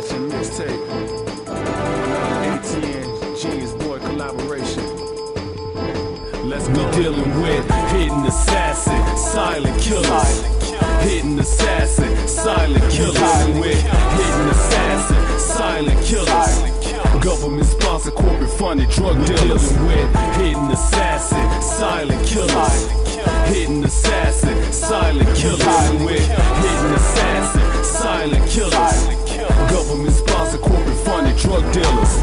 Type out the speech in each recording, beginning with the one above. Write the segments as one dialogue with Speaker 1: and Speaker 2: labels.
Speaker 1: session mixtape. ATN Genius Boy collaboration. Let's go.
Speaker 2: We're dealing with hidden assassin, silent killers. Hidden assassin, silent killers. With hidden assassin, silent killers. Government sponsored, corporate funded drug dealers. With hidden assassin, silent killers. Hidden assassin, silent killers. With hidden assassin, silent killers. Government sponsored, corporate funded drug dealers.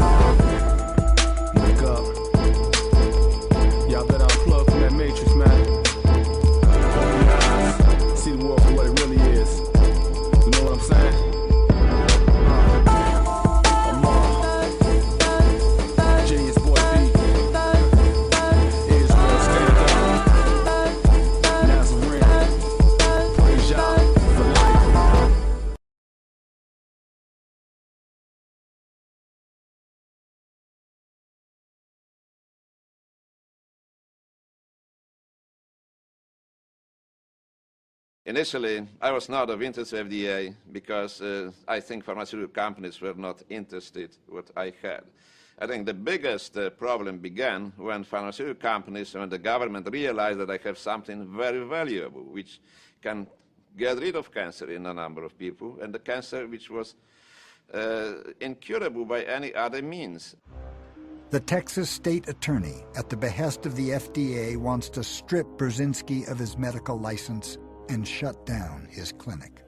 Speaker 1: Wake up. Y'all better unplug from that matrix, man. Open your eyes. See the world for what it really is. You know what I'm saying? Genius Boy beat. Israel, stand up. Nazarene. Praise y'all for life.
Speaker 3: Initially, I was not of interest to FDA because I think pharmaceutical companies were not interested in what I had. I think the biggest problem began when pharmaceutical companies, when the government realized that I have something very valuable, which can get rid of cancer in a number of people, and the cancer which was incurable by any other means.
Speaker 4: The Texas state attorney, at the behest of the FDA, wants to strip Brzezinski of his medical license and shut down his clinic.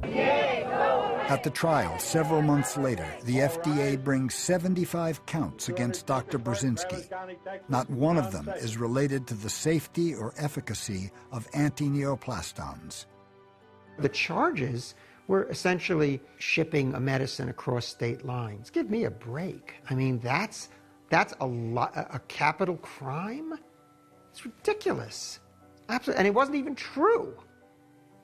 Speaker 4: At the trial, several months later, the FDA brings 75 counts against Dr. Brzezinski. Not one of them is related to the safety or efficacy of anti-neoplastons.
Speaker 5: The charges were essentially shipping a medicine across state lines. Give me a break. I mean, that's a capital crime? It's ridiculous. Absolutely, and it wasn't even true.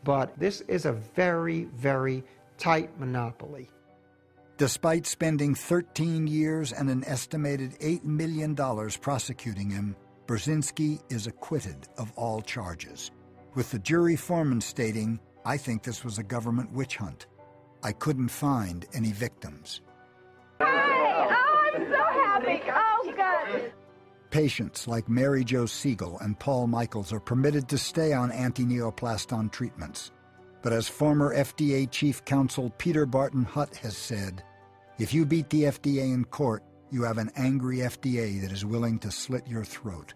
Speaker 5: But this is a very, very tight monopoly.
Speaker 4: Despite spending 13 years and an estimated $8 million prosecuting him, Brzezinski is acquitted of all charges, with the jury foreman stating, "I think this was a government witch hunt. I couldn't find any victims."
Speaker 6: Hey! Oh, I'm so happy! Oh, God!
Speaker 4: Patients like Mary Jo Siegel and Paul Michaels are permitted to stay on anti-neoplaston treatments. But as former FDA Chief Counsel Peter Barton Hutt has said, if you beat the FDA in court, you have an angry FDA that is willing to slit your throat.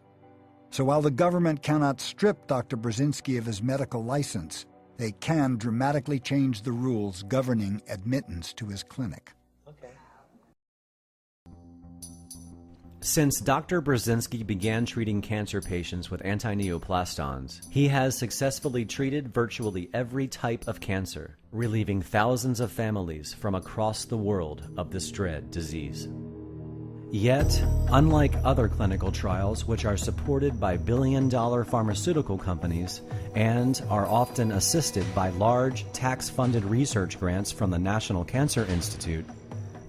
Speaker 4: So while the government cannot strip Dr. Brzezinski of his medical license, they can dramatically change the rules governing admittance to his clinic.
Speaker 7: Since Dr. Brzezinski began treating cancer patients with anti-neoplastons, he has successfully treated virtually every type of cancer, relieving thousands of families from across the world of this dread disease. Yet, unlike other clinical trials which are supported by billion-dollar pharmaceutical companies and are often assisted by large tax-funded research grants from the National Cancer Institute,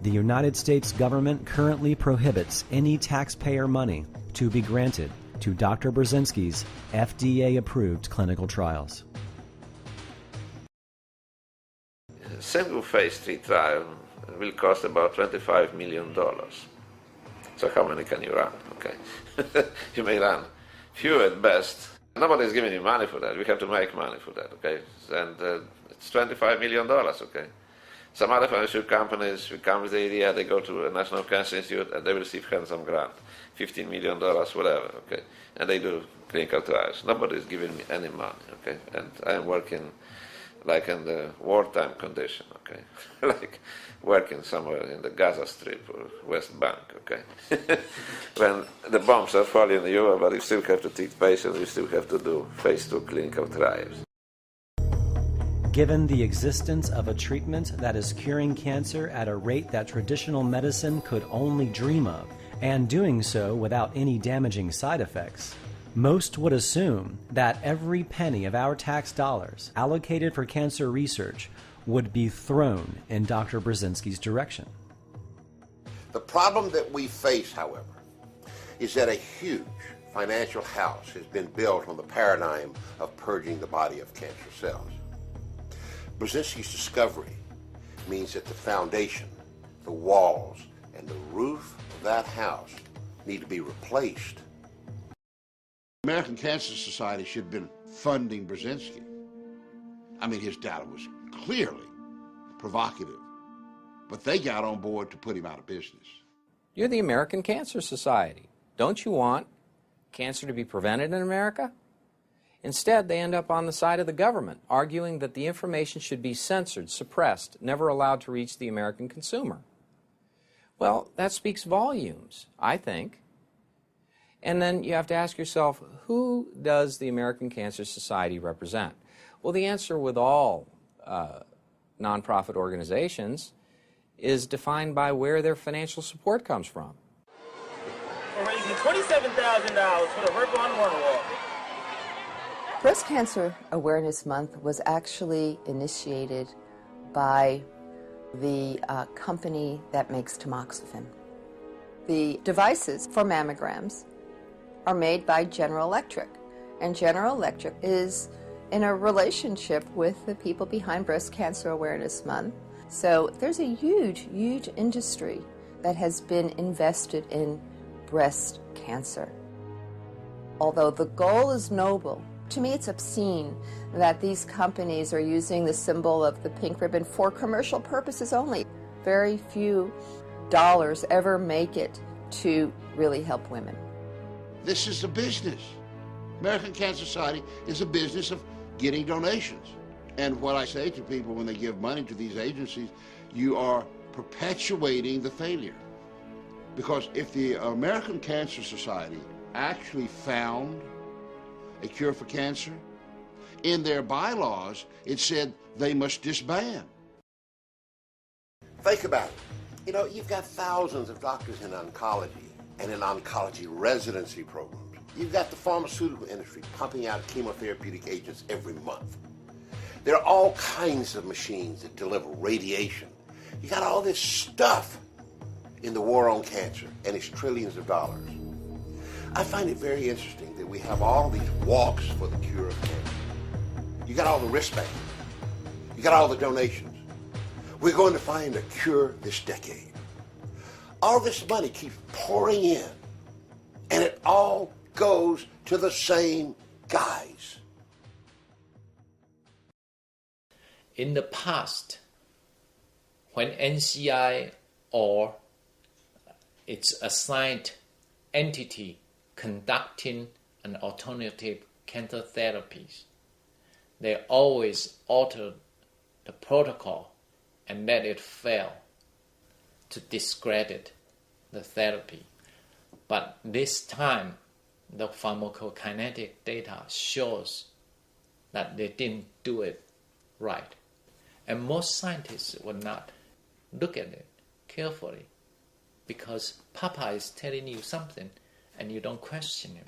Speaker 7: the United States government currently prohibits any taxpayer money to be granted to Dr. Brzezinski's FDA-approved clinical trials.
Speaker 3: A single phase 3 trial will cost about $25 million. So how many can you run? Okay, you may run few at best. Nobody's giving you money for that. We have to make money for that. Okay, and it's $25 million. Okay. Some other pharmaceutical companies will come with the idea, they go to a National Cancer Institute and they will receive handsome grant, $15 million, whatever, okay? And they do clinical trials. Nobody is giving me any money, okay? And I'm working like in the wartime condition, okay? Like working somewhere in the Gaza Strip or West Bank, okay? When the bombs are falling in Europe, but you still have to treat patients, you still have to do phase 2 clinical trials.
Speaker 7: Given the existence of a treatment that is curing cancer at a rate that traditional medicine could only dream of, and doing so without any damaging side effects, most would assume that every penny of our tax dollars allocated for cancer research would be thrown in Dr. Brzezinski's direction.
Speaker 8: The problem that we face, however, is that a huge financial house has been built on the paradigm of purging the body of cancer cells. Brzezinski's discovery means that the foundation, the walls, and the roof of that house need to be replaced.
Speaker 9: The American Cancer Society should have been funding Brzezinski. I mean, his data was clearly provocative, but they got on board to put him out of business.
Speaker 10: You're the American Cancer Society. Don't you want cancer to be prevented in America? Instead, they end up on the side of the government, arguing that the information should be censored, suppressed, never allowed to reach the American consumer. Well, that speaks volumes, I think. And then you have to ask yourself, who does the American Cancer Society represent? Well, the answer with all nonprofit organizations is defined by where their financial support comes from.
Speaker 11: We're raising $27,000 for the Ripple on Wall.
Speaker 12: Breast Cancer Awareness Month was actually initiated by the company that makes tamoxifen. The devices for mammograms are made by General Electric, and General Electric is in a relationship with the people behind Breast Cancer Awareness Month. So there's a huge, huge industry that has been invested in breast cancer. Although the goal is noble, to me it's obscene that these companies are using the symbol of the pink ribbon for commercial purposes only. Very few dollars ever make it to really help women.
Speaker 9: This is a business. American Cancer Society is a business of getting donations. And what I say to people when they give money to these agencies, you are perpetuating the failure. Because if the American Cancer Society actually found a cure for cancer, in their bylaws it said they must disband.
Speaker 8: Think about it. You know, you've got thousands of doctors in oncology and in oncology residency programs. You've got the pharmaceutical industry pumping out chemotherapeutic agents every month. There are all kinds of machines that deliver radiation. You got all this stuff in the war on cancer, and it's trillions of dollars. I find it very interesting that we have all these walks for the cure of cancer. You got all the wristbands. You got all the donations. We're going to find a cure this decade. All this money keeps pouring in, and it all goes to the same guys.
Speaker 13: In the past, when NCI or its assigned entity conducting an alternative cancer therapies, they always altered the protocol and let it fail to discredit the therapy. But this time, the pharmacokinetic data shows that they didn't do it right. And most scientists would not look at it carefully because Papa is telling you something and you don't question him.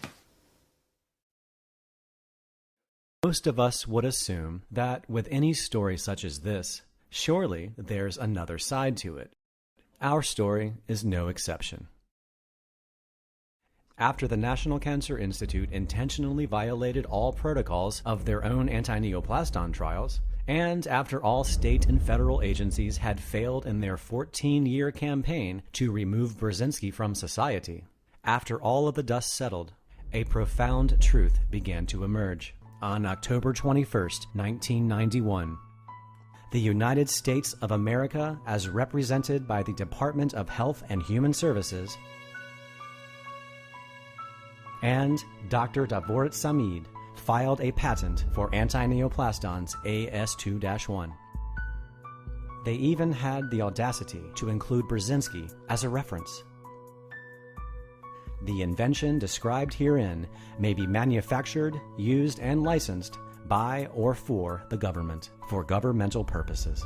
Speaker 7: Most of us would assume that with any story such as this, surely there's another side to it. Our story is no exception. After the National Cancer Institute intentionally violated all protocols of their own anti-neoplaston trials, and after all state and federal agencies had failed in their 14-year campaign to remove Brzezinski from society, after all of the dust settled, a profound truth began to emerge. On October 21st, 1991, the United States of America, as represented by the Department of Health and Human Services, and Dr. Davorit Samid filed a patent for anti-neoplastons AS2-1. They even had the audacity to include Brzezinski as a reference. The invention described herein may be manufactured, used, and licensed by or for the government for governmental purposes.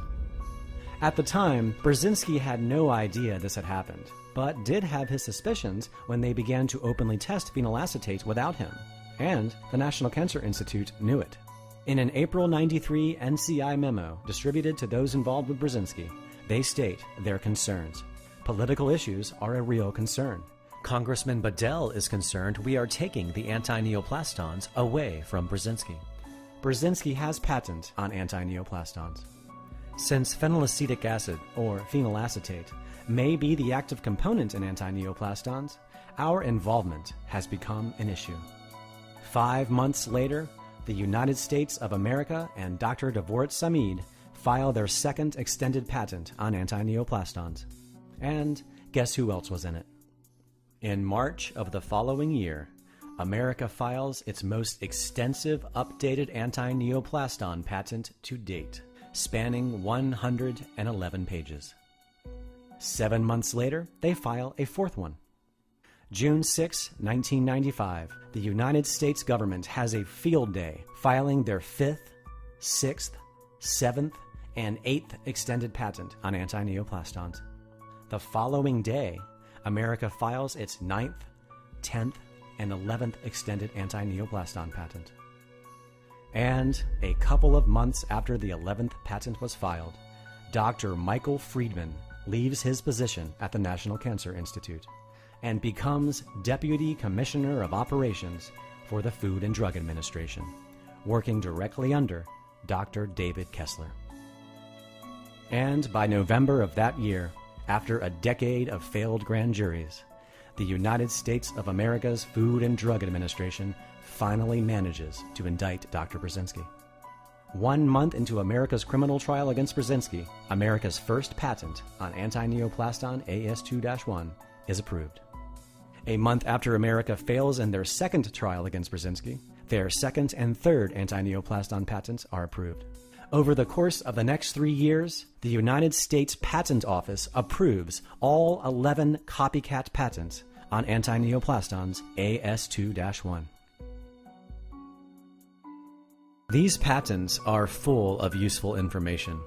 Speaker 7: At the time, Brzezinski had no idea this had happened, but did have his suspicions when they began to openly test phenylacetate without him, and the National Cancer Institute knew it. In an April '93 NCI memo distributed to those involved with Brzezinski, they state their concerns. Political issues are a real concern. Congressman Bedell is concerned we are taking the anti-neoplastons away from Brzezinski. Brzezinski has patent on anti-neoplastons. Since phenylacetic acid, or phenylacetate, may be the active component in anti-neoplastons, our involvement has become an issue. 5 months later, the United States of America and Dr. Dvorak Samid file their second extended patent on anti-neoplastons. And guess who else was in it? In March of the following year, America files its most extensive updated anti-neoplaston patent to date, spanning 111 pages. 7 months later, they file a fourth one. June 6, 1995, the United States government has a field day filing their 5th, 6th, 7th, and 8th extended patent on anti-neoplastons. The following day, America files its 9th, 10th, and 11th extended anti-neoplaston patent. And a couple of months after the 11th patent was filed, Dr. Michael Friedman leaves his position at the National Cancer Institute and becomes Deputy Commissioner of Operations for the Food and Drug Administration, working directly under Dr. David Kessler. And by November of that year, after a decade of failed grand juries, the United States of America's Food and Drug Administration finally manages to indict Dr. Brzezinski. 1 month into America's criminal trial against Brzezinski, America's first patent on anti-neoplaston AS2-1 is approved. A month after America fails in their second trial against Brzezinski, their second and third anti-neoplaston patents are approved. Over the course of the next 3 years, the United States Patent Office approves all 11 copycat patents on anti-neoplastons AS2-1. These patents are full of useful information.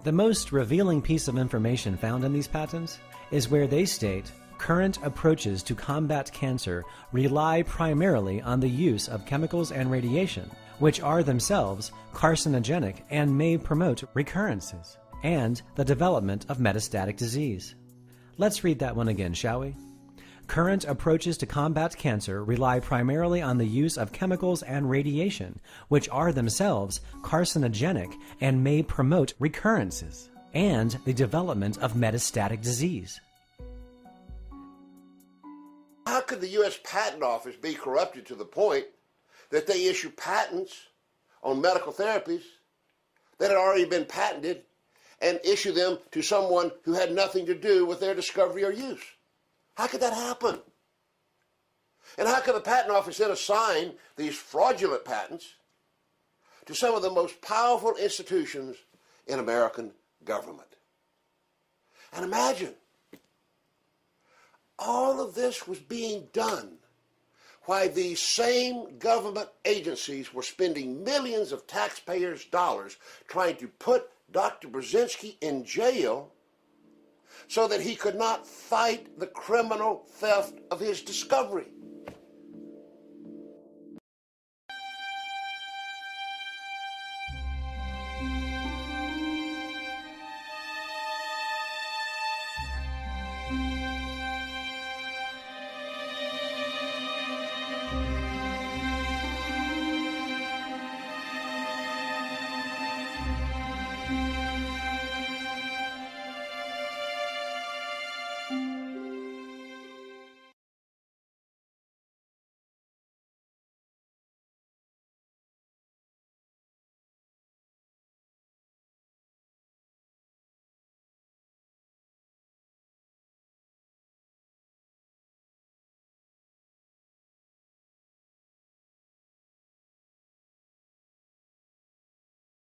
Speaker 7: The most revealing piece of information found in these patents is where they state current approaches to combat cancer rely primarily on the use of chemicals and radiation, which are themselves carcinogenic and may promote recurrences and the development of metastatic disease. Let's read that one again, shall we? Current approaches to combat cancer rely primarily on the use of chemicals and radiation, which are themselves carcinogenic and may promote recurrences and the development of metastatic disease.
Speaker 8: How could the U.S. Patent Office be corrupted to the point that they issue patents on medical therapies that had already been patented and issue them to someone who had nothing to do with their discovery or use? How could that happen? And how could the Patent Office then assign these fraudulent patents to some of the most powerful institutions in American government? And imagine, all of this was being done while these same government agencies were spending millions of taxpayers' dollars trying to put Dr. Brzezinski in jail so that he could not fight the criminal theft of his discovery.